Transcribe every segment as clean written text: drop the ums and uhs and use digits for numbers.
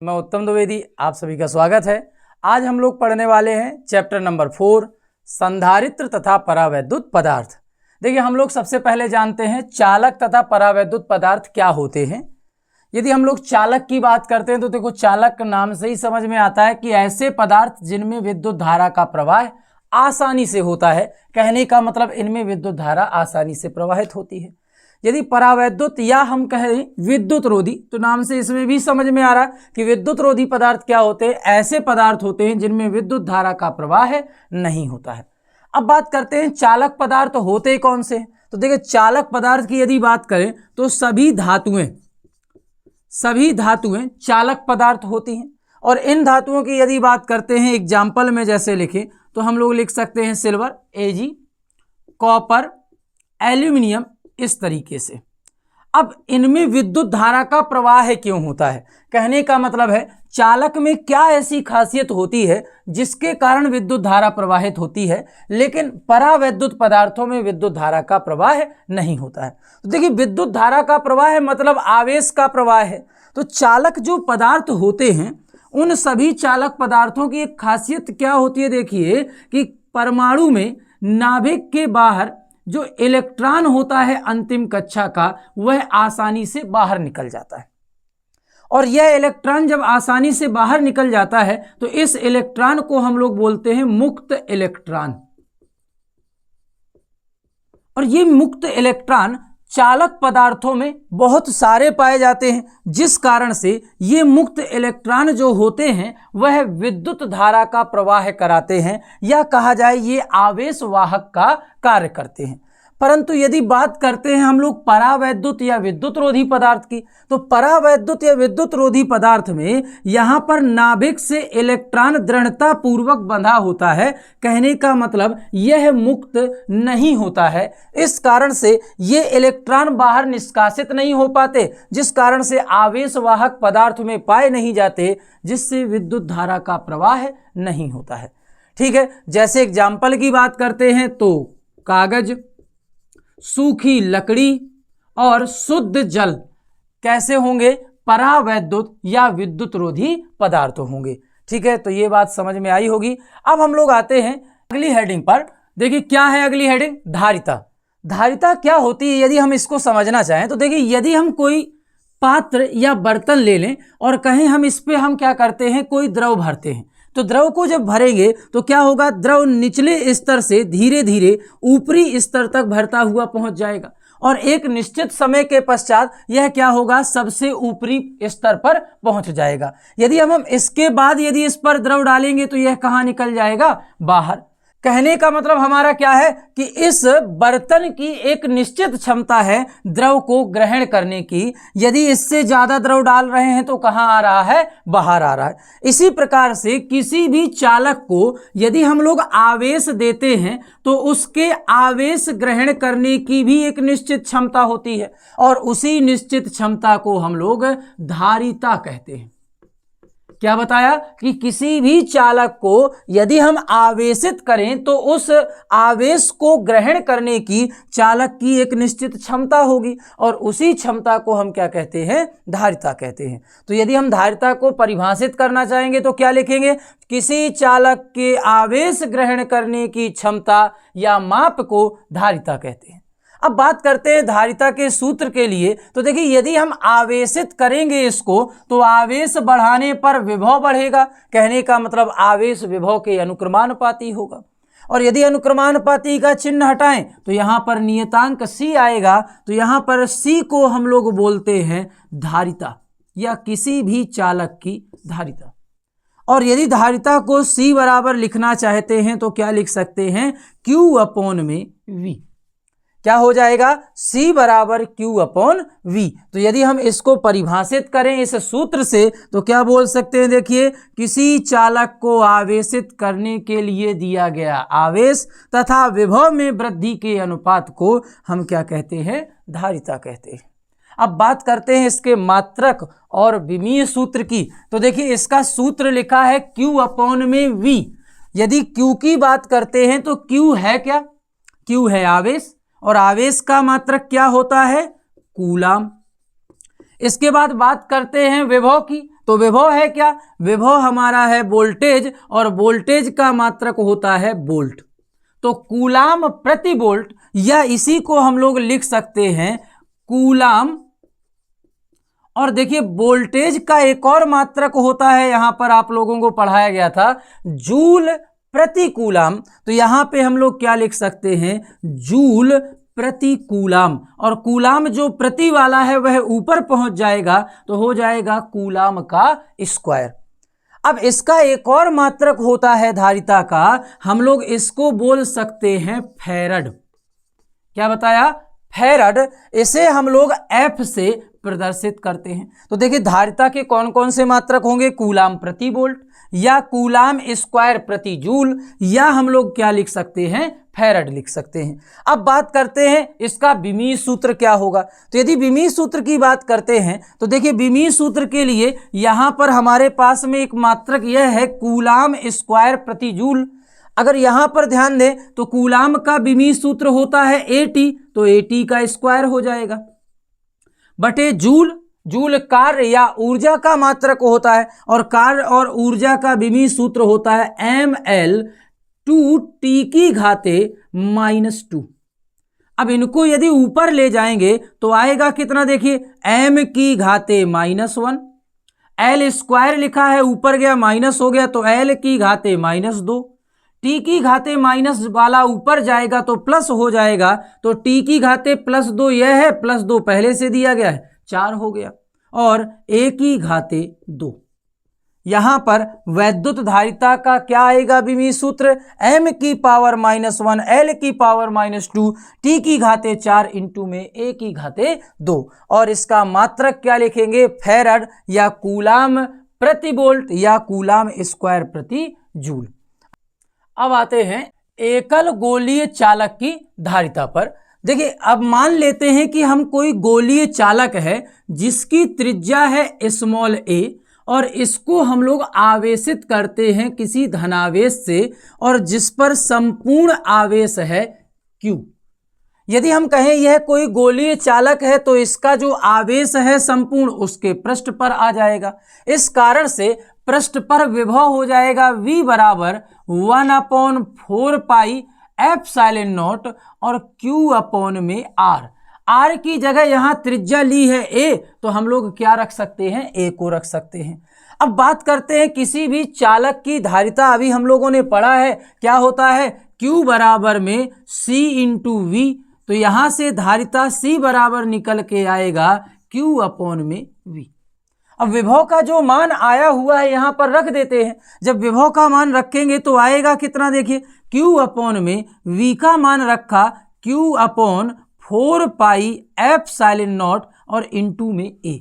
मैं उत्तम द्विवेदी, आप सभी का स्वागत है। आज हम लोग पढ़ने वाले हैं चैप्टर नंबर 4 संधारित्र तथा परावैद्युत पदार्थ। देखिए, हम लोग सबसे पहले जानते हैं चालक तथा परावैद्युत पदार्थ क्या होते हैं। यदि हम लोग चालक की बात करते हैं तो देखो, चालक नाम से ही समझ में आता है कि ऐसे पदार्थ जिनमें विद्युत धारा का प्रवाह आसानी से होता है। कहने का मतलब इनमें विद्युत धारा आसानी से प्रवाहित होती है। यदि परावैद्युत या हम कहें विद्युत रोधी, तो नाम से इसमें भी समझ में आ रहा है कि विद्युत रोधी पदार्थ क्या होते हैं। ऐसे पदार्थ होते हैं जिनमें विद्युत धारा का प्रवाह नहीं होता है। अब बात करते हैं चालक पदार्थ होते कौन से हैं। तो देखिए, चालक पदार्थ की यदि बात करें तो सभी धातुएं चालक पदार्थ होती हैं। और इन धातुओं की यदि बात करते हैं एग्जाम्पल में जैसे लिखें तो हम लोग लिख सकते हैं सिल्वर Ag, कॉपर, एल्यूमिनियम, इस तरीके से। अब इनमें विद्युत धारा का प्रवाह क्यों होता है। कहने का मतलब है चालक में क्या ऐसी खासियत होती है जिसके कारण विद्युत धारा प्रवाहित होती है, लेकिन परावैद्युत पदार्थों में विद्युत धारा का प्रवाह नहीं होता है। तो देखिए, विद्युत धारा का प्रवाह मतलब आवेश का प्रवाह है। तो चालक जो पदार्थ होते हैं उन सभी चालक पदार्थों की एक खासियत क्या होती है। देखिए कि परमाणु में नाभिक के बाहर जो इलेक्ट्रॉन होता है अंतिम कक्षा का, वह आसानी से बाहर निकल जाता है। और यह इलेक्ट्रॉन जब आसानी से बाहर निकल जाता है तो इस इलेक्ट्रॉन को हम लोग बोलते हैं मुक्त इलेक्ट्रॉन। और ये मुक्त इलेक्ट्रॉन चालक पदार्थों में बहुत सारे पाए जाते हैं, जिस कारण से ये मुक्त इलेक्ट्रॉन जो होते हैं वह विद्युत धारा का प्रवाह कराते हैं, या कहा जाए ये आवेश वाहक का कार्य करते हैं। परंतु यदि बात करते हैं हम लोग परावैद्युत या विद्युत रोधी पदार्थ की, तो परावैद्युत या विद्युत रोधी पदार्थ में यहाँ पर नाभिक से इलेक्ट्रॉन दृढ़ता पूर्वक बंधा होता है। कहने का मतलब यह मुक्त नहीं होता है। इस कारण से ये इलेक्ट्रॉन बाहर निष्कासित नहीं हो पाते, जिस कारण से आवेश वाहक पदार्थ में पाए नहीं जाते, जिससे विद्युत धारा का प्रवाह नहीं होता है। ठीक है, जैसे एग्जाम्पल की बात करते हैं तो कागज, सूखी लकड़ी और शुद्ध जल कैसे होंगे, परावैद्युत या विद्युत रोधी पदार्थ होंगे। ठीक है, तो ये बात समझ में आई होगी। अब हम लोग आते हैं अगली हेडिंग पर। देखिए, क्या है अगली हेडिंग, धारिता। धारिता क्या होती है यदि हम इसको समझना चाहें तो देखिए, यदि हम कोई पात्र या बर्तन ले लें और कहें हम इस पे हम क्या करते हैं, कोई द्रव भरते हैं, तो द्रव को जब भरेंगे तो क्या होगा, द्रव निचले स्तर से धीरे धीरे ऊपरी स्तर तक भरता हुआ पहुंच जाएगा और एक निश्चित समय के पश्चात यह क्या होगा, सबसे ऊपरी स्तर पर पहुंच जाएगा। यदि हम इसके बाद यदि इस पर द्रव डालेंगे तो यह कहाँ निकल जाएगा, बाहर। कहने का मतलब हमारा क्या है कि इस बर्तन की एक निश्चित क्षमता है द्रव को ग्रहण करने की। यदि इससे ज़्यादा द्रव डाल रहे हैं तो कहाँ आ रहा है, बाहर आ रहा है। इसी प्रकार से किसी भी चालक को यदि हम लोग आवेश देते हैं तो उसके आवेश ग्रहण करने की भी एक निश्चित क्षमता होती है, और उसी निश्चित क्षमता को हम लोग धारिता कहते हैं। क्या बताया कि किसी भी चालक को यदि हम आवेशित करें तो उस आवेश को ग्रहण करने की चालक की एक निश्चित क्षमता होगी, और उसी क्षमता को हम क्या कहते हैं, धारिता कहते हैं। तो यदि हम धारिता को परिभाषित करना चाहेंगे तो क्या लिखेंगे, किसी चालक के आवेश ग्रहण करने की क्षमता या माप को धारिता कहते हैं। अब बात करते हैं धारिता के सूत्र के लिए। तो देखिए, यदि हम आवेशित करेंगे इसको तो आवेश बढ़ाने पर विभव बढ़ेगा। कहने का मतलब आवेश विभव के अनुक्रमानुपाती होगा। और यदि अनुक्रमानुपाती का चिन्ह हटाएं तो यहाँ पर नियतांक C आएगा, तो यहाँ पर C को हम लोग बोलते हैं धारिता या किसी भी चालक की धारिता। और यदि धारिता को C बराबर लिखना चाहते हैं तो क्या लिख सकते हैं, Q/V। क्या हो जाएगा, C बराबर Q/V। तो यदि हम इसको परिभाषित करें इस सूत्र से तो क्या बोल सकते हैं, देखिए, किसी चालक को आवेशित करने के लिए दिया गया आवेश तथा विभव में वृद्धि के अनुपात को हम क्या कहते हैं, धारिता कहते हैं। अब बात करते हैं इसके मात्रक और विमीय सूत्र की। तो देखिए, इसका सूत्र लिखा है Q/V। यदि Q की बात करते हैं तो Q है क्या, Q है आवेश, और आवेश का मात्रक क्या होता है, कूलाम। इसके बाद बात करते हैं विभव की। तो विभव है क्या? विभव हमारा है वोल्टेज, और वोल्टेज का मात्रक होता है वोल्ट। तो कूलाम प्रति वोल्ट, या इसी को हम लोग लिख सकते हैं कूलाम। और देखिए वोल्टेज का एक और मात्रक होता है, यहां पर आप लोगों को पढ़ाया गया था, जूल प्रति कूलाम। तो यहां पे हम लोग क्या लिख सकते हैं? जूल प्रति कूलाम। और कूलाम जो प्रति वाला है वह ऊपर पहुंच जाएगा तो हो जाएगा कूलाम का स्क्वायर। अब इसका एक और मात्रक होता है धारिता का, हम लोग इसको बोल सकते हैं फैरड। क्या बताया? फैरड। इसे हम लोग एफ से प्रदर्शित करते हैं। तो देखिए धारिता के कौन कौन से मात्रक होंगे? कूलाम प्रति वोल्ट, या कूलाम स्क्वायर प्रति जूल, या हम लोग क्या लिख सकते हैं? फैरड लिख सकते हैं। अब बात करते हैं इसका बीमीय सूत्र क्या होगा। तो यदि बीमीय सूत्र की बात करते हैं तो देखिए बीमीय सूत्र के लिए यहां पर हमारे पास में एक मात्रक यह है कूलाम स्क्वायर प्रति जूल। अगर यहां पर ध्यान दें तो कूलाम का बीमीय सूत्र होता है AT, तो AT का स्क्वायर हो जाएगा बटे जूल। जूल कार्य या ऊर्जा का मात्रक होता है, और कार्य और ऊर्जा का बीमीय सूत्र होता है ml 2t की घाते -2। अब इनको यदि ऊपर ले जाएंगे तो आएगा कितना? देखिए m की घाते -1, l स्क्वायर लिखा है, ऊपर गया माइनस हो गया तो l की घाते -2, t की घाते माइनस वाला ऊपर जाएगा तो प्लस हो जाएगा, तो t की घाते +2 यह है, +2 पहले से दिया गया है, 4 हो गया, और a की घाते 2। यहां पर वैद्युत धारिता का क्या आएगा बीमीय सूत्र? m की पावर -1, l की पावर -2, t की घाते 4 इंटू में a की घाते 2। और इसका मात्रक क्या लिखेंगे? फैरड, या कूलाम प्रति वोल्ट, या कूलाम स्क्वायर प्रति जूल। अब आते हैं एकल गोलीय चालक की धारिता पर। देखिए अब मान लेते हैं कि हम कोई गोलीय चालक है जिसकी त्रिज्या है स्मॉल a, और इसको हम लोग आवेशित करते हैं किसी धनावेश से, और जिस पर संपूर्ण आवेश है Q। यदि हम कहें यह कोई गोलीय चालक है तो इसका जो आवेश है संपूर्ण उसके पृष्ठ पर आ जाएगा। इस कारण से पृष्ठ पर विभव हो जाएगा V बराबर 1/4 पाई एप्सिलॉन नॉट और Q अपॉन में R। R की जगह यहाँ त्रिज्या ली है A, तो हम लोग क्या रख सकते हैं? A को रख सकते हैं। अब बात करते हैं किसी भी चालक की धारिता। अभी हम लोगों ने पढ़ा है क्या होता है? Q बराबर में C इंटू V। तो यहाँ से धारिता C बराबर निकल के आएगा Q अपॉन में V। अब विभव का जो मान आया हुआ है यहाँ पर रख देते हैं। जब विभव का मान रखेंगे तो आएगा कितना? देखिए Q अपॉन में V का मान रखा, Q upon 4 pi epsilon not और इंटू में A।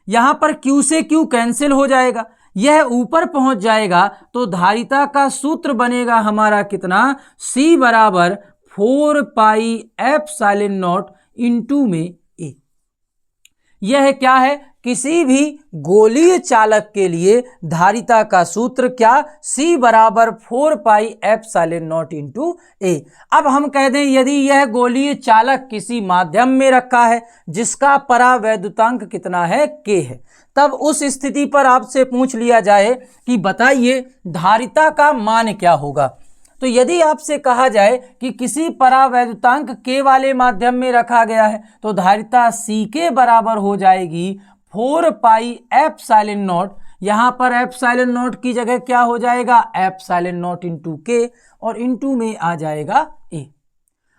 यहाँ पर Q से Q कैंसिल हो जाएगा, यह ऊपर पहुंच जाएगा, तो धारिता का सूत्र बनेगा हमारा कितना? C बराबर 4 पाई एप्सिलॉन नॉट इंटू में A। यह क्या है? किसी भी गोलीय चालक के लिए धारिता का सूत्र क्या? C बराबर 4 pi epsilon not into A। अब हम कह दें यदि यह गोलीय चालक किसी माध्यम में रखा है जिसका परावैद्युतांक कितना है? K है, तब उस स्थिति पर आपसे पूछ लिया जाए कि बताइए धारिता का मान क्या होगा। तो यदि आपसे कहा जाए कि किसी परावैद्युतांक K वाले माध्यम में रखा गया है तो धारिता C के बराबर हो जाएगी 4 पाई एप्सिलॉन नॉट। यहाँ पर एप्सिलॉन नॉट की जगह क्या हो जाएगा? एप्सिलॉन नॉट इंटू K, और इंटू में आ जाएगा A।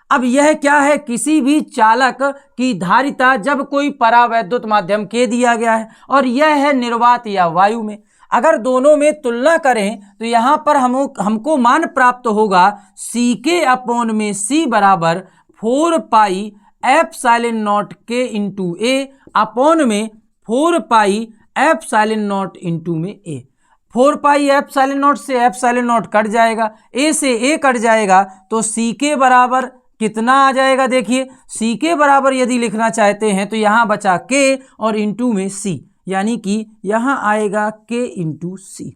अब यह क्या है? किसी भी चालक की धारिता जब कोई परावैद्युत माध्यम K दिया गया है और यह है निर्वात या वायु में। अगर दोनों में तुलना करें तो यहाँ पर हमको मान प्राप्त होगा CK अपॉन में C बराबर 4 pi epsilon not K into A upon में 4 पाई एप्सिलॉन नॉट इंटू में A। 4 पाई एप्सिलॉन नॉट से एप्सिलॉन नॉट कट जाएगा, A से A कट जाएगा, तो C के बराबर कितना आ जाएगा? देखिए C के बराबर यदि लिखना चाहते हैं तो यहाँ बचा K और इंटू में C, यानी कि यहाँ आएगा K इंटू C।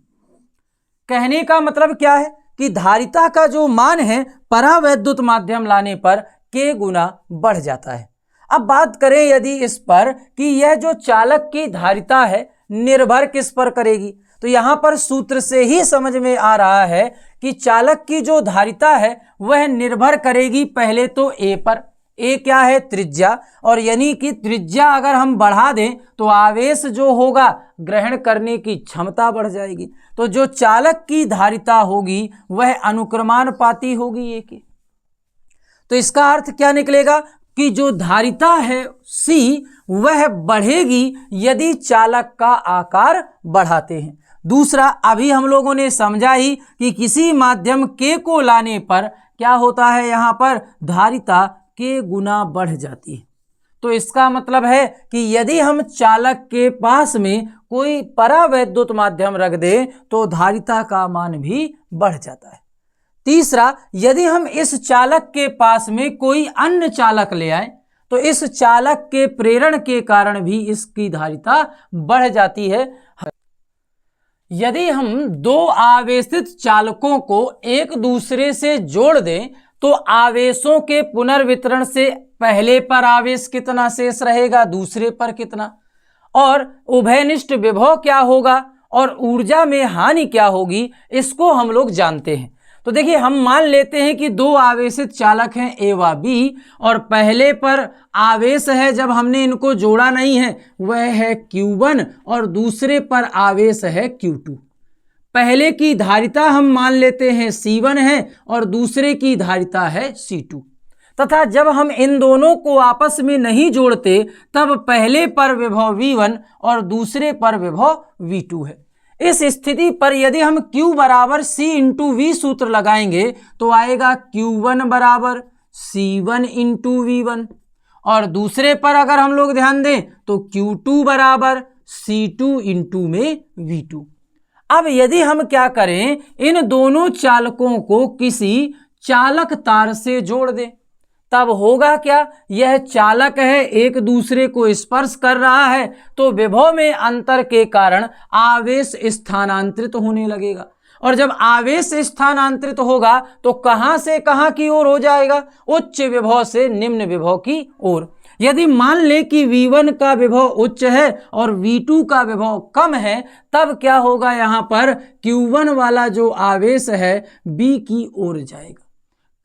कहने का मतलब क्या है कि धारिता का जो मान है परावैद्युत माध्यम लाने पर K गुना बढ़ जाता है। अब बात करें यदि इस पर कि यह जो चालक की धारिता है निर्भर किस पर करेगी? तो यहां पर सूत्र से ही समझ में आ रहा है कि चालक की जो धारिता है वह निर्भर करेगी पहले तो ए पर। ए क्या है? त्रिज्या, और यानी कि त्रिज्या अगर हम बढ़ा दें तो आवेश जो होगा ग्रहण करने की क्षमता बढ़ जाएगी। तो जो चालक की धारिता होगी वह अनुक्रमानुपाती होगी ए की। तो इसका अर्थ क्या निकलेगा कि जो धारिता है C वह बढ़ेगी यदि चालक का आकार बढ़ाते हैं। दूसरा, अभी हम लोगों ने समझा ही कि किसी माध्यम K को लाने पर क्या होता है, यहाँ पर धारिता K गुना बढ़ जाती है। तो इसका मतलब है कि यदि हम चालक के पास में कोई परावैद्युत माध्यम रख दें तो धारिता का मान भी बढ़ जाता है। तीसरा, यदि हम इस चालक के पास में कोई अन्य चालक ले आए तो इस चालक के प्रेरण के कारण भी इसकी धारिता बढ़ जाती है। यदि हम दो आवेशित चालकों को एक दूसरे से जोड़ दें तो आवेशों के पुनर्वितरण से पहले पर आवेश कितना शेष रहेगा, दूसरे पर कितना, और उभयनिष्ठ विभव क्या होगा और ऊर्जा में हानि क्या होगी, इसको हम लोग जानते हैं। तो देखिए, हम मान लेते हैं कि दो आवेशित चालक हैं ए व बी, और पहले पर आवेश है जब हमने इनको जोड़ा नहीं है वह है Q1 और दूसरे पर आवेश है Q2। पहले की धारिता हम मान लेते हैं C1 है और दूसरे की धारिता है C2, तथा जब हम इन दोनों को आपस में नहीं जोड़ते तब पहले पर विभव V1 और दूसरे पर विभव V2 है। इस स्थिति पर यदि हम Q बराबर C इंटू V सूत्र लगाएंगे तो आएगा Q1 बराबर C1 इंटू V1, और दूसरे पर अगर हम लोग ध्यान दें तो Q2 बराबर C2 इंटू में V2। अब यदि हम क्या करें, इन दोनों चालकों को किसी चालक तार से जोड़ दें, तब होगा क्या, यह चालक है एक दूसरे को स्पर्श कर रहा है तो विभव में अंतर के कारण आवेश स्थानांतरित होने लगेगा, और जब आवेश स्थानांतरित होगा तो कहां से कहां की ओर हो जाएगा, उच्च विभव से निम्न विभव की ओर। यदि मान ले कि V1 का विभव उच्च है और V2 का विभव कम है, तब क्या होगा, यहां पर Q1 वाला जो आवेश है B की ओर जाएगा।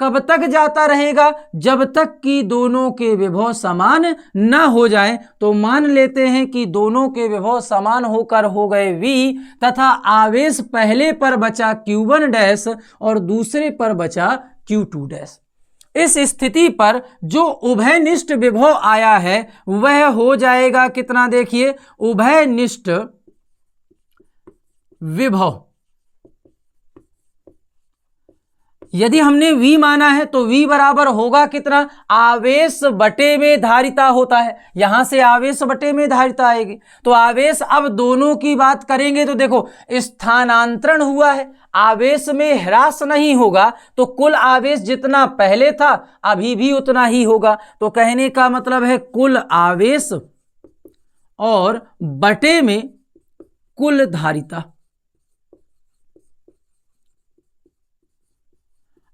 कब तक जाता रहेगा, जब तक कि दोनों के विभव समान न हो जाए। तो मान लेते हैं कि दोनों के विभव समान होकर हो गए V, तथा आवेश पहले पर बचा Q1 डैश और दूसरे पर बचा Q2 डैश। इस स्थिति पर जो उभयनिष्ठ विभव आया है वह हो जाएगा कितना, देखिए, उभयनिष्ठ विभव यदि हमने V माना है तो V बराबर होगा कितना, आवेश बटे में धारिता होता है, यहां से आवेश बटे में धारिता आएगी। तो आवेश, अब दोनों की बात करेंगे तो देखो स्थानांतरण हुआ है, आवेश में ह्रास नहीं होगा, तो कुल आवेश जितना पहले था अभी भी उतना ही होगा। तो कहने का मतलब है कुल आवेश और बटे में कुल धारिता।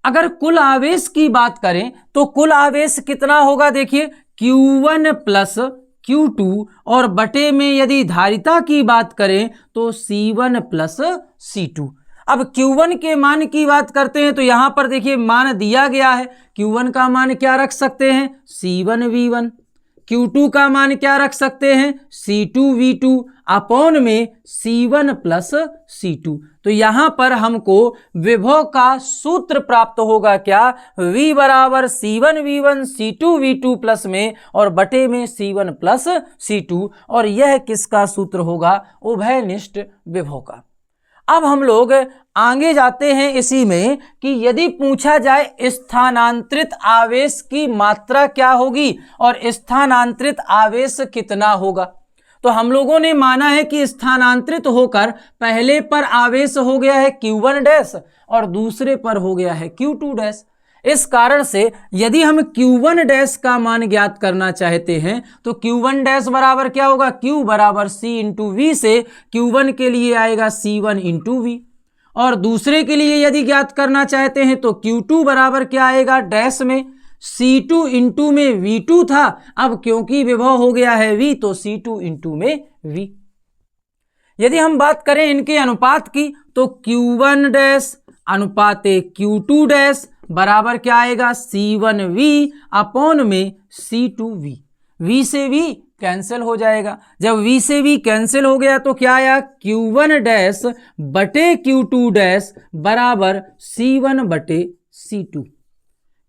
अगर कुल आवेश की बात करें तो कुल आवेश कितना होगा, देखिए Q1 प्लस Q2, और बटे में यदि धारिता की बात करें तो C1 प्लस C2। अब Q1 के मान की बात करते हैं तो यहां पर देखिए मान दिया गया है, Q1 का मान क्या रख सकते हैं, C1 V1, Q2 का मान क्या रख सकते हैं, C2 V2 अपॉन में C1 प्लस C2। तो यहां पर हमको विभव का सूत्र प्राप्त होगा क्या, V बराबर C1 V1 C2 V2 plus में और बटे में C1 प्लस C2, और यह किसका सूत्र होगा, उभयनिष्ठ विभव का। अब हम लोग आगे जाते हैं इसी में कि यदि पूछा जाए स्थानांतरित आवेश की मात्रा क्या होगी और स्थानांतरित आवेश कितना होगा, तो हम लोगों ने माना है कि स्थानांतरित होकर पहले पर आवेश हो गया है Q1 डैश और दूसरे पर हो गया है Q2 डैश। इस कारण से यदि हम Q1 डैश का मान ज्ञात करना चाहते हैं तो Q1 डैश बराबर क्या होगा, Q बराबर C इंटू V से Q1 के लिए आएगा C1 इंटू V, और दूसरे के लिए यदि ज्ञात करना चाहते हैं तो Q2 बराबर क्या आएगा, डैश में C2 इंटू में V2 था, अब क्योंकि विभव हो गया है V तो C2 इंटू में V। यदि हम बात करें इनके अनुपात की तो Q1 डैश अनुपाते Q2 डैश बराबर क्या आएगा, C1V अपॉन में C2V। V से V कैंसिल हो जाएगा। जब V से V कैंसिल हो गया तो क्या आया, Q1 डैश बटे Q2 डैश बराबर C1 बटे C2।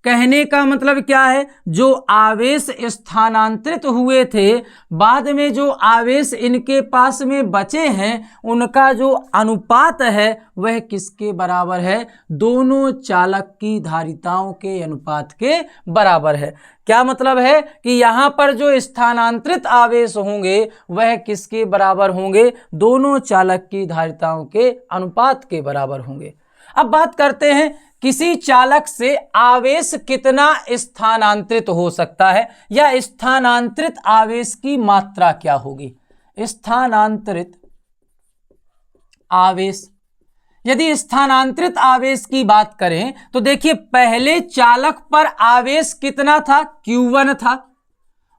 कहने का मतलब क्या है, जो आवेश स्थानांतरित हुए थे, बाद में जो आवेश इनके पास में बचे हैं, उनका जो अनुपात है वह किसके बराबर है, दोनों चालक की धारिताओं के अनुपात के बराबर है। क्या मतलब है कि यहाँ पर जो स्थानांतरित आवेश होंगे वह किसके बराबर होंगे, दोनों चालक की धारिताओं के अनुपात के बराबर होंगे। अब बात करते हैं किसी चालक से आवेश कितना स्थानांतरित हो सकता है, या स्थानांतरित आवेश की मात्रा क्या होगी। स्थानांतरित आवेश, यदि स्थानांतरित आवेश की बात करें तो देखिए पहले चालक पर आवेश कितना था, Q1 था,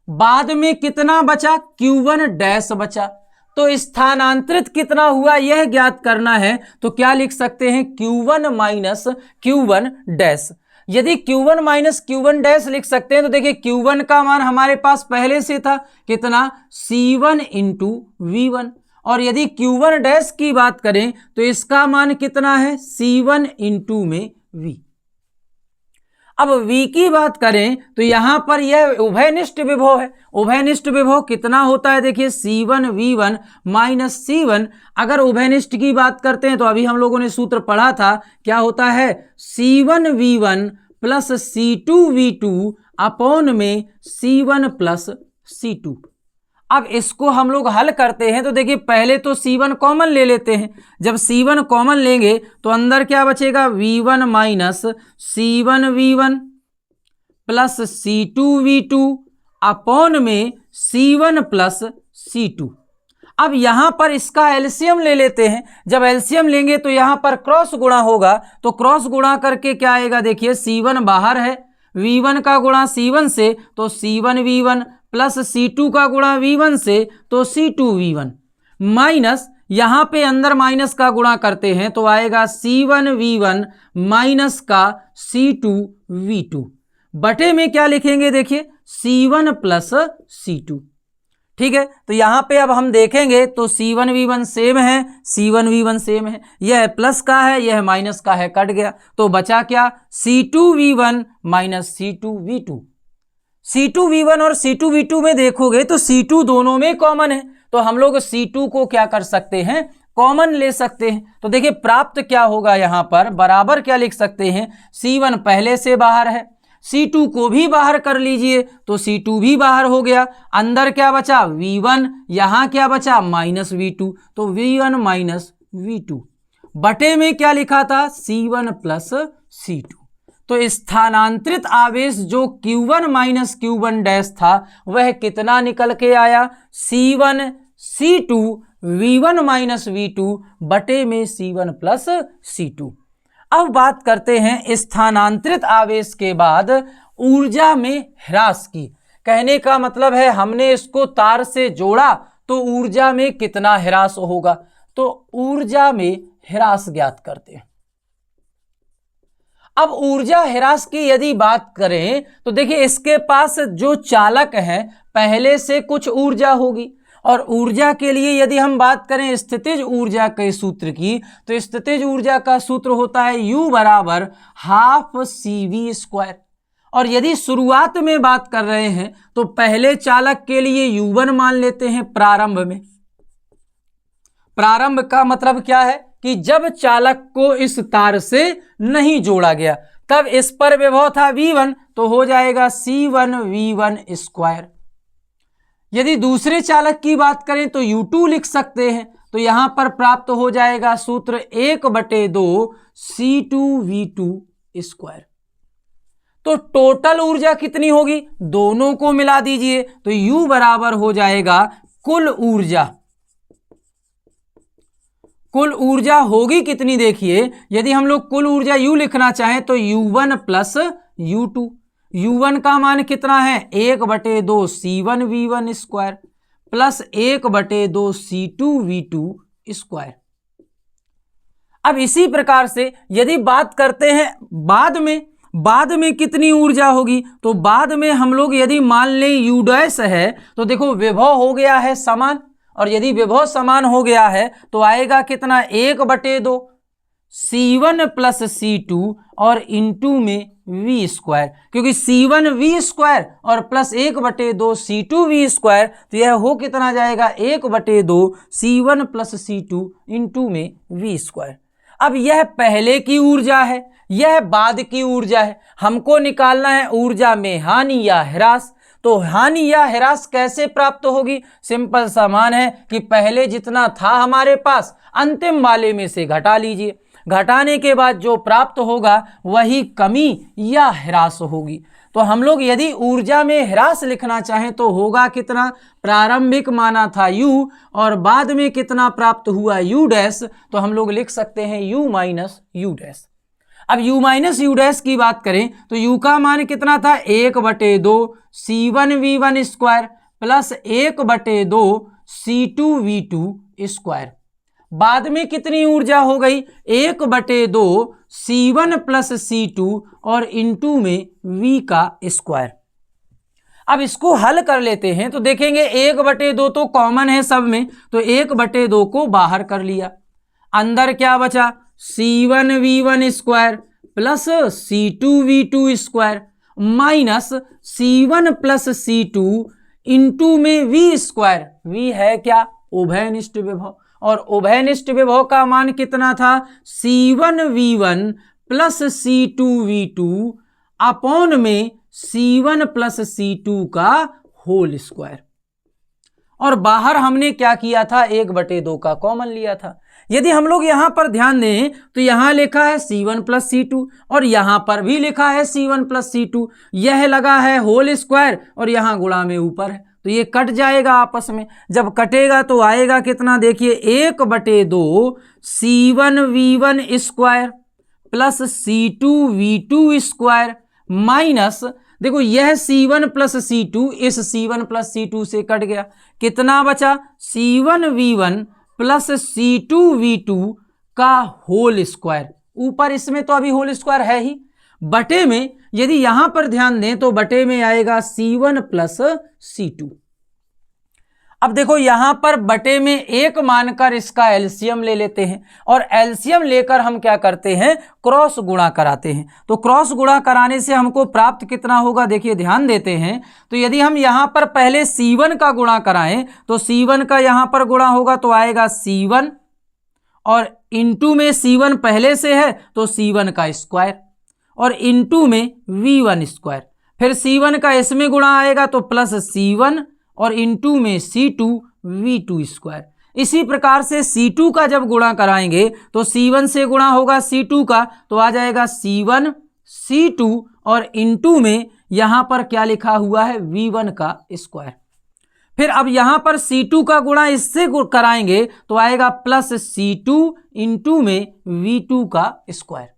बाद में कितना बचा, Q1 डैश बचा। तो स्थानांतरित कितना हुआ यह ज्ञात करना है तो क्या लिख सकते हैं, Q1 माइनस Q1 डैश। यदि Q1 माइनस Q1 डैश लिख सकते हैं तो देखिए Q1 का मान हमारे पास पहले से था कितना, C1 इंटू V1, और यदि Q1 डैश की बात करें तो इसका मान कितना है, C1 इंटू में V। अब V की बात करें तो यहां पर यह उभयनिष्ठ विभव है। उभयनिष्ठ विभव कितना होता है, देखिए C1V1 माइनस C1। अगर उभयनिष्ठ की बात करते हैं तो अभी हम लोगों ने सूत्र पढ़ा था, क्या होता है, C1V1 प्लस C2V2 अपॉन में C1 प्लस C2। अब इसको हम लोग हल करते हैं तो देखिए पहले तो C1 कॉमन ले लेते हैं। जब C1 कॉमन लेंगे तो अंदर क्या बचेगा, V1 minus C1V1 plus C2V2 upon में C1 प्लस C2। अब यहां पर इसका एलसीएम ले लेते हैं। जब एलसीएम लेंगे तो यहां पर क्रॉस गुणा होगा, तो क्रॉस गुणा करके क्या आएगा, देखिए C1 बाहर है, V1 का गुणा C1 से तो C1V1 प्लस C2 का गुणा V1 से तो C2V1 माइनस यहां पे अंदर माइनस का गुणा करते हैं तो आएगा C1V1 माइनस का C2V2 बटे में क्या लिखेंगे, देखिए C1 प्लस C2। ठीक है, तो यहां पे अब हम देखेंगे तो C1V1 सेम है, C1V1 सेम है, यह प्लस का है, यह माइनस का है, कट गया तो बचा क्या, C2V1 माइनस C2V2। C2V1 और C2V2 में देखोगे तो C2 दोनों में कॉमन है, तो हम लोग C2 को क्या कर सकते हैं, कॉमन ले सकते हैं। तो देखिए प्राप्त क्या होगा, यहां पर बराबर क्या लिख सकते हैं, C1 पहले से बाहर है, C2 को भी बाहर कर लीजिए तो C2 भी बाहर हो गया, अंदर क्या बचा V1, यहां क्या बचा माइनस V2, तो V1 माइनस V2 बटे में क्या लिखा था, C1 प्लस C2। तो स्थानांतरित आवेश जो Q1 माइनस Q1 डैश था वह कितना निकल के आया, C1 C2 V1 minus V2 बटे में C1 प्लस C2। अब बात करते हैं स्थानांतरित आवेश के बाद ऊर्जा में ह्रास की। कहने का मतलब है हमने इसको तार से जोड़ा तो ऊर्जा में कितना ह्रास होगा, तो ऊर्जा में ह्रास ज्ञात करते हैं। अब ऊर्जा ह्रास की यदि बात करें तो देखिए इसके पास जो चालक है पहले से कुछ ऊर्जा होगी, और ऊर्जा के लिए यदि हम बात करें स्थितिज ऊर्जा के सूत्र की तो स्थितिज ऊर्जा का सूत्र होता है U बराबर हाफ CV²। और यदि शुरुआत में बात कर रहे हैं तो पहले चालक के लिए U1 मान लेते हैं प्रारंभ में। प्रारंभ का मतलब क्या है कि जब चालक को इस तार से नहीं जोड़ा गया, तब इस पर विभव था V1 तो हो जाएगा C1V1²। यदि दूसरे चालक की बात करें तो U2 लिख सकते हैं, तो यहां पर प्राप्त हो जाएगा सूत्र 1/2 C2V2²। तो टोटल ऊर्जा कितनी होगी, दोनों को मिला दीजिए तो U बराबर हो जाएगा कुल ऊर्जा। कुल ऊर्जा होगी कितनी, देखिए यदि हम लोग कुल ऊर्जा U लिखना चाहें तो U1 प्लस U2। U1 का मान कितना है, 1/2 C1V1² प्लस 1/2 C2V2² स्क्वायर। अब इसी प्रकार से यदि बात करते हैं बाद में कितनी ऊर्जा होगी, तो बाद में हम लोग यदि मान लें यू डैश है, तो देखो विभव हो गया है समान, और यदि विभव समान हो गया है तो आएगा कितना 1/2 C1 प्लस C2 और इंटू में वी स्क्वायर, क्योंकि C1 वी स्क्वायर और प्लस 1/2 C2 वी स्क्वायर, तो यह हो कितना जाएगा 1/2 C1 प्लस C2 इंटू में वी स्क्वायर। अब यह पहले की ऊर्जा है, यह बाद की ऊर्जा है, हमको निकालना है ऊर्जा में हानि या ह्रास। तो हानि या ह्रास कैसे प्राप्त होगी, सिंपल समान है कि पहले जितना था हमारे पास अंतिम वाले में से घटा लीजिए, घटाने के बाद जो प्राप्त होगा वही कमी या ह्रास होगी। तो हम लोग यदि ऊर्जा में ह्रास लिखना चाहें तो होगा कितना, प्रारंभिक माना था u और बाद में कितना प्राप्त हुआ u डैश, तो हम लोग लिख सकते हैं u माइनस u डैश। अब u माइनस u डैश की बात करें तो u का मान कितना था 1/2 C1v1 square plus 1/2 C2v2 square. बाद में कितनी ऊर्जा हो गई 1/2 C1 प्लस C2 और इंटू में v का स्क्वायर। अब इसको हल कर लेते हैं तो देखेंगे 1/2 तो कॉमन है सब में, तो 1/2 को बाहर कर लिया, अंदर क्या बचा C1v1 square plus C2v2 square minus C1 plus C2 into में v स्क्वायर। v है क्या उभयनिष्ठ विभव, और उभयनिष्ठ विभव का मान कितना था C1v1 प्लस C2v2 अपॉन में C1 प्लस C2 का होल स्क्वायर। और बाहर हमने क्या किया था 1/2 का कॉमन लिया था। यदि हम लोग यहां पर ध्यान दें तो यहां लिखा है C1 प्लस C2 और यहां पर भी लिखा है C1 प्लस C2, यह लगा है होल स्क्वायर और यहां गुणा में ऊपर है, तो ये कट जाएगा आपस में। जब कटेगा तो आएगा कितना, देखिए 1/2 C1v1 square plus C2v2 square minus, देखो यह C1 प्लस C2 इस C1 प्लस C2 से कट गया, कितना बचा C1v1 प्लस C2v2 का होल स्क्वायर। ऊपर इसमें तो अभी होल स्क्वायर है ही, बटे में यदि यहां पर ध्यान दें तो बटे में आएगा C1 प्लस C2। अब देखो यहां पर बटे में एक मानकर इसका एलसीएम ले लेते हैं, और एलसीएम लेकर हम क्या करते हैं क्रॉस गुणा कराते हैं। तो क्रॉस गुणा कराने से हमको प्राप्त कितना होगा, देखिए ध्यान देते हैं, तो यदि हम यहां पर पहले C1 का गुणा कराएं तो C1 का यहां पर गुणा होगा तो आएगा C1 और इंटू में C1 पहले से है तो C1 का स्क्वायर और इंटू में V1 स्क्वायर, फिर C1 का इसमें गुणा आएगा तो प्लस C1 और इंटू में C2v2 स्क्वायर। इसी प्रकार से C2 का जब गुणा कराएंगे तो C1 से गुणा होगा C2 का तो आ जाएगा C1 C2 और इंटू में यहां पर क्या लिखा हुआ है V1 का स्क्वायर। फिर अब यहां पर C2 का गुणा इससे कराएंगे तो आएगा प्लस C2 इंटू में V2 का स्क्वायर।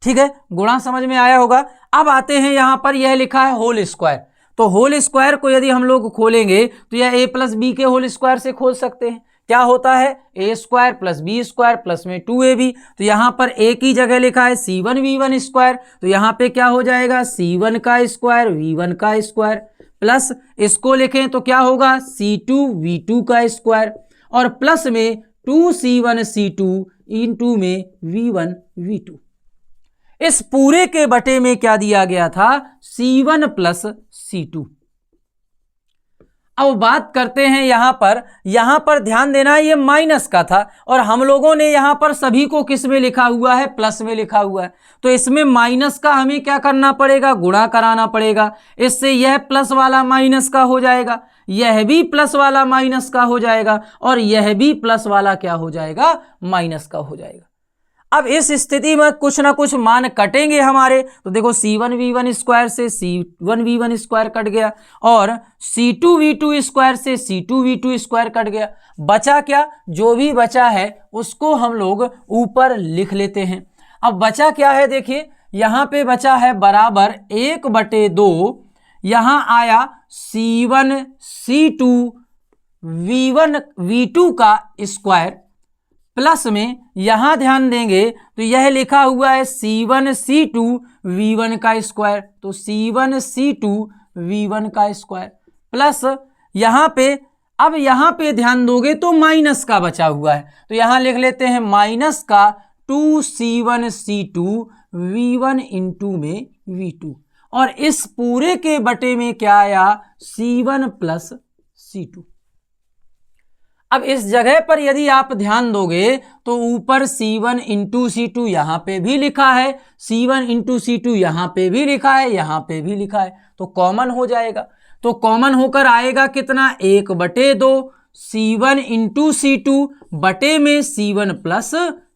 ठीक है, गुणा समझ में आया होगा। अब आते हैं यहां पर यह लिखा है होल स्क्वायर, तो होल स्क्वायर को यदि हम लोग खोलेंगे तो यह a प्लस बी के होल स्क्वायर से खोल सकते हैं। क्या होता है a square plus B square plus में 2ab, तो यहाँ पर a की जगह लिखा है C1v1 स्क्वायर, तो यहाँ पे क्या हो जाएगा C1 का स्क्वायर V1 का स्क्वायर प्लस इसको लिखें तो क्या होगा C2v2 का स्क्वायर और प्लस में 2C1 C2 इंटू में V1 V2। इस पूरे के बटे में क्या दिया गया था C1 प्लस C2। अब बात करते हैं यहां पर ध्यान देना ये माइनस का था और हम लोगों ने यहां पर सभी को किस में लिखा हुआ है प्लस में लिखा हुआ है, तो इसमें माइनस का हमें क्या करना पड़ेगा गुणा कराना पड़ेगा। इससे यह प्लस वाला माइनस का हो जाएगा, यह भी प्लस वाला माइनस का हो जाएगा और यह भी प्लस वाला क्या हो जाएगा माइनस का हो जाएगा। अब इस स्थिति में कुछ ना कुछ मान कटेंगे हमारे, तो देखो C1v1 स्क्वायर से C1v1 स्क्वायर कट गया और C2v2 स्क्वायर से C2v2 स्क्वायर कट गया। बचा क्या, जो भी बचा है उसको हम लोग ऊपर लिख लेते हैं। अब बचा क्या है, देखिए यहाँ पे बचा है बराबर 1/2, यहाँ आया C1 C2 V1 V2 का स्क्वायर प्लस में यहां ध्यान देंगे तो यह लिखा हुआ है C1C2 V1 का स्क्वायर, तो C1C2 V1 का स्क्वायर प्लस यहां पे, अब यहां पे ध्यान दोगे तो माइनस का बचा हुआ है, तो यहां लिख लेते हैं माइनस का 2C1C2 V1 इंटू में V2, और इस पूरे के बटे में क्या आया C1 प्लस C2। अब इस जगह पर यदि आप ध्यान दोगे तो ऊपर C1 इंटू C2 यहां पे भी लिखा है, C1 इंटू C2 यहां पे भी लिखा है, यहां पे भी लिखा है, तो कॉमन हो जाएगा। तो कॉमन होकर आएगा कितना 1/2 C1 इंटू C2 बटे में C1 प्लस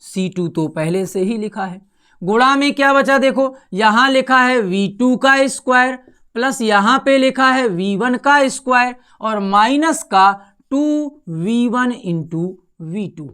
C2 तो पहले से ही लिखा है। गुणा में क्या बचा देखो, यहां लिखा है V2 का स्क्वायर प्लस यहां पे लिखा है V1 का स्क्वायर और माइनस का 2V1 इंटू V2।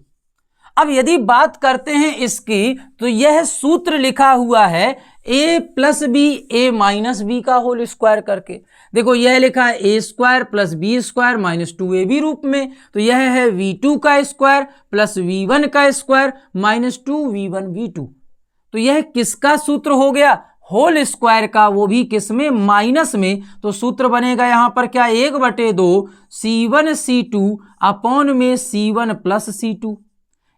अब यदि बात करते हैं इसकी तो यह सूत्र लिखा हुआ है a plus B A minus B का होल स्क्वायर करके। देखो यह लिखा है A square plus B square minus 2ab रूप में, तो यह है V2 का स्क्वायर प्लस V1 का स्क्वायर माइनस 2V1 V2। तो यह किसका सूत्र हो गया, होल स्क्वायर का, वो भी किस में माइनस में। तो सूत्र बनेगा यहां पर क्या 1/2 C1C2 अपॉन में C1 प्लस C2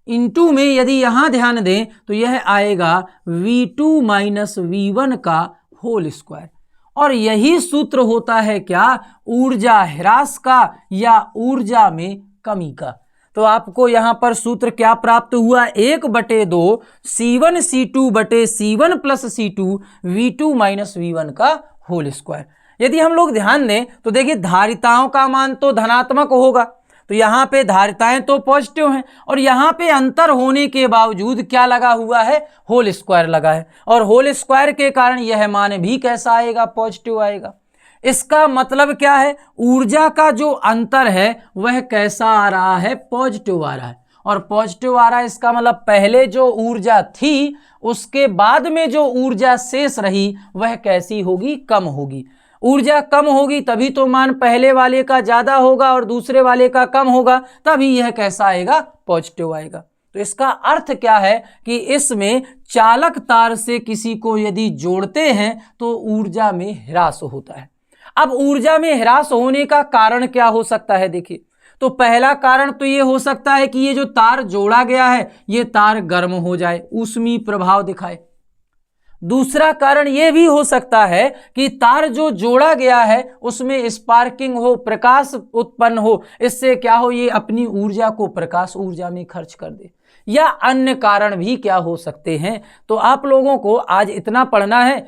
इंटू में यदि यहां ध्यान दें तो यह आएगा V2 माइनस V1 का होल स्क्वायर। और यही सूत्र होता है क्या ऊर्जा ह्रास का या ऊर्जा में कमी का। तो आपको यहां पर सूत्र क्या प्राप्त हुआ 1/2 C1C2 बटे C1 plus C2 V2 minus V1 का होल स्क्वायर। यदि हम लोग ध्यान दें तो देखिए धारिताओं का मान तो धनात्मक होगा, तो यहां पे धारिताएं तो पॉजिटिव हैं और यहां पे अंतर होने के बावजूद क्या लगा हुआ है होल स्क्वायर लगा है, और होल स्क्वायर के कारण यह मान भी कैसा आएगा पॉजिटिव आएगा। इसका मतलब क्या है ऊर्जा का जो अंतर है वह कैसा आ रहा है पॉजिटिव आ रहा है, और पॉजिटिव आ रहा है इसका मतलब पहले जो ऊर्जा थी उसके बाद में जो ऊर्जा शेष रही वह कैसी होगी कम होगी। ऊर्जा कम होगी तभी तो मान पहले वाले का ज्यादा होगा और दूसरे वाले का कम होगा, तभी यह कैसा आएगा पॉजिटिव आएगा। तो इसका अर्थ क्या है कि इसमें चालक तार से किसी को यदि जोड़ते हैं तो ऊर्जा में ह्रास होता है। अब ऊर्जा में ह्रास होने का कारण क्या हो सकता है देखिए, तो पहला कारण तो ये हो सकता है कि ये जो तार जोड़ा गया है ये तार गर्म हो जाए, ऊष्मीय प्रभाव दिखाए। दूसरा कारण यह भी हो सकता है कि तार जो जोड़ा गया है उसमें स्पार्किंग हो, प्रकाश उत्पन्न हो, इससे क्या हो ये अपनी ऊर्जा को प्रकाश ऊर्जा में खर्च कर दे, या अन्य कारण भी क्या हो सकते हैं। तो आप लोगों को आज इतना पढ़ना है।